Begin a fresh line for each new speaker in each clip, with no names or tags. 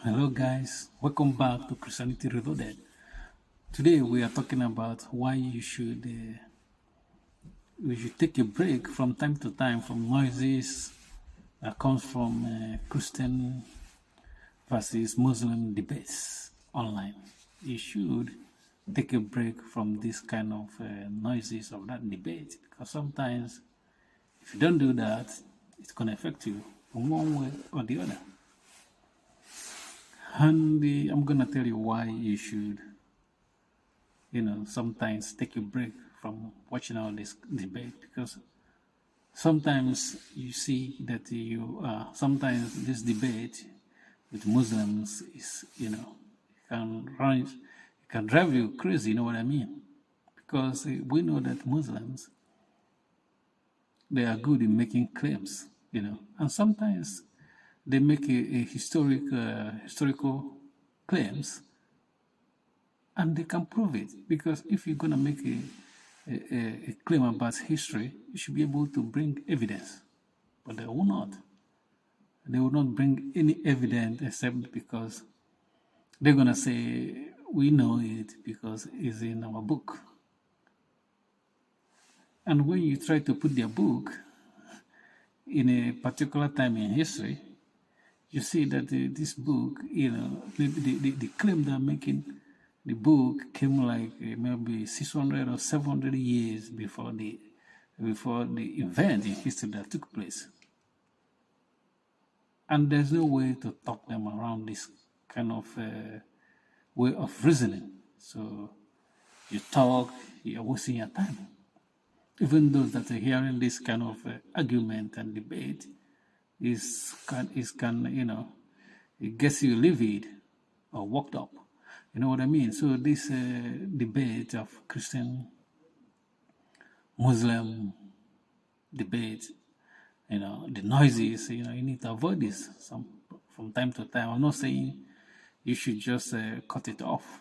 Hello, guys. Welcome back to Christianity Reloaded. Today we are talking about why we should take a break from time to time from noises that comes from Christian versus Muslim debates online. You should take a break from this kind of noises of that debate because sometimes if you don't do that, it's going to affect you in one way or the other. And I'm going to tell you why you should sometimes take a break from watching all this debate because sometimes you see that sometimes this debate with Muslims is, it can drive you crazy, you know what I mean? Because we know that Muslims, they are good in making claims, and sometimes they make a historical claims and they can prove it because if you're going to make a claim about history, you should be able to bring evidence. But they will not. They will not bring any evidence except because they're going to say, we know it because it's in our book. And when you try to put their book in a particular time in history, you see that this book, the claim they're making, the book came like maybe 600 or 700 years before the event in history that took place. And there's no way to talk them around this kind of way of reasoning. So you talk, you're wasting your time. Even those that are hearing this kind of argument and debate it gets you livid or worked up. You know what I mean? So this debate of Christian, Muslim debate, the noises, you need to avoid this from time to time. I'm not saying you should just cut it off.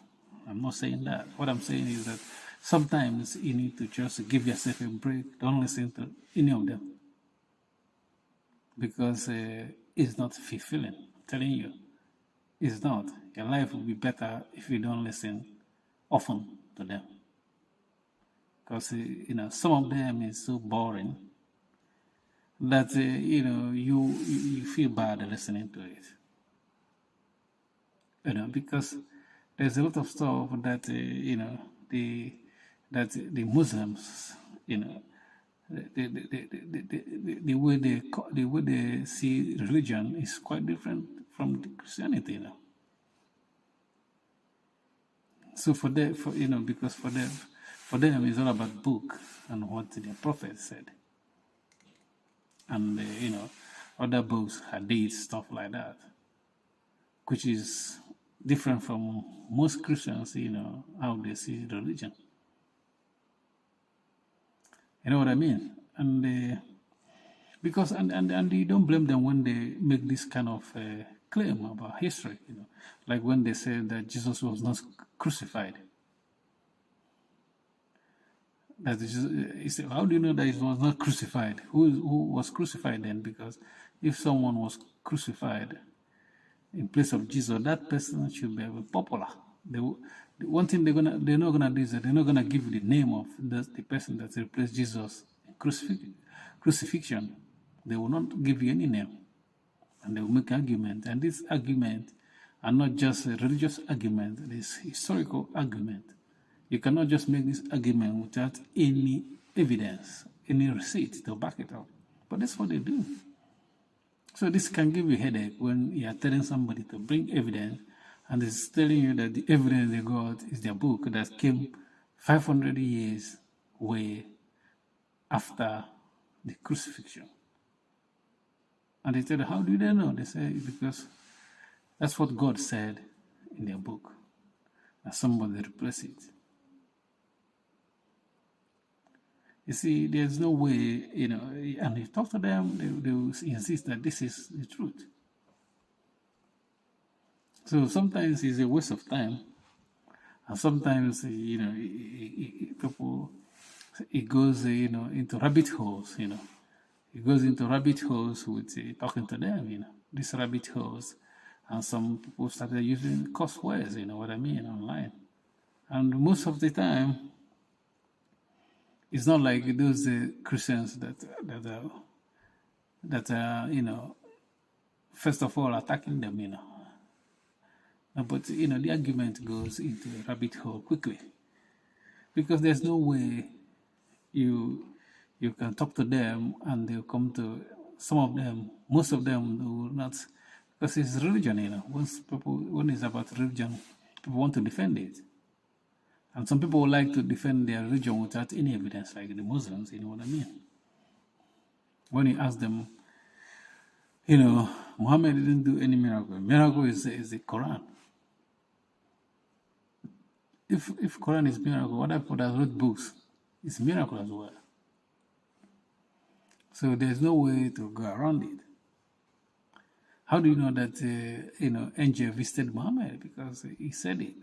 I'm not saying that. What I'm saying is that sometimes you need to just give yourself a break. Don't listen to any of them because it's not fulfilling. I'm telling you. It's not. Your life will be better if you don't listen often to them. Because, some of them is so boring that, you feel bad listening to it. Because there's a lot of stuff that, the Muslims, the way they see religion is quite different from Christianity, So because for them it's all about book and what the prophet said, and other books, hadith, stuff like that, which is different from most Christians, how they see religion. You know what I mean? And because and you don't blame them when they make this kind of claim about history, like when they say that Jesus was not crucified. That is, how do you know that he was not crucified? Who was crucified then? Because if someone was crucified in place of Jesus, that person should be popular. The one thing they're not gonna do is that they're not gonna give you the name of the person that replaced Jesus in crucifixion. They will not give you any name, and they will make argument. And this argument are not just a religious argument; it is historical argument. You cannot just make this argument without any evidence, any receipt to back it up. But that's what they do. So this can give you a headache when you are telling somebody to bring evidence and it's telling you that the evidence they got is their book that came 500 years way after the crucifixion. And they tell you, how do they know? They say, because that's what God said in their book. And somebody replaced it. You see, there's no way, and you talk to them, they will insist that this is the truth. So sometimes it's a waste of time. And sometimes, people, it goes, into rabbit holes, It goes into rabbit holes with talking to them, These rabbit holes And some people started using curse words, you know what I mean, online. And most of the time, it's not like those Christians that are, you know, first of all attacking them, you know. But you know, the argument goes into a rabbit hole quickly because there's no way you you can talk to them and they'll come to some of them, most of them will not, because it's religion, you know. When it's about religion, people want to defend it. And some people like to defend their religion without any evidence, like the Muslims, you know what I mean? When you ask them, you know, Muhammad didn't do any miracle. Miracle is the Quran. If Quran is miracle, what people that wrote books is miracle as well. So there's no way to go around it. How do you know that you know, angel visited Muhammad? Because he said it.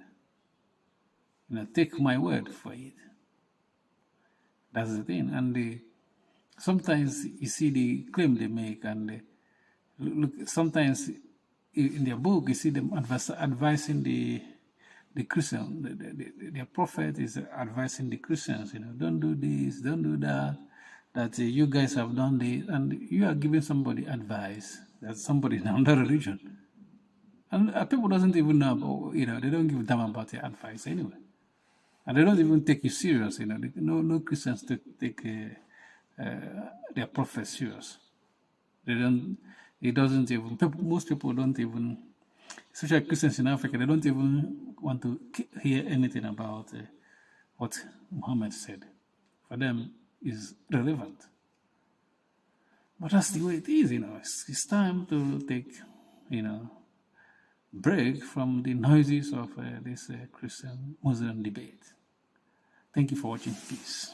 You know, take my word for it. That's the thing. And sometimes you see the claim they make, and look, sometimes in their book you see them advising the Christian. Their prophet is advising the Christians, you know, don't do this, don't do that. That you guys have done this, and you are giving somebody advice. That's somebody in another religion, and people doesn't even know about, you know, they don't give a damn about your advice anyway, and they don't even take you serious. You know, no Christians take their prophet serious. They don't. It doesn't even. Most people don't even, especially Christians in Africa, they don't even want to hear anything about what Muhammad said. For them, is relevant. But that's the way it is, you know. It's time to take, you know, break from the noises of this Christian-Muslim debate. Thank you for watching. Peace.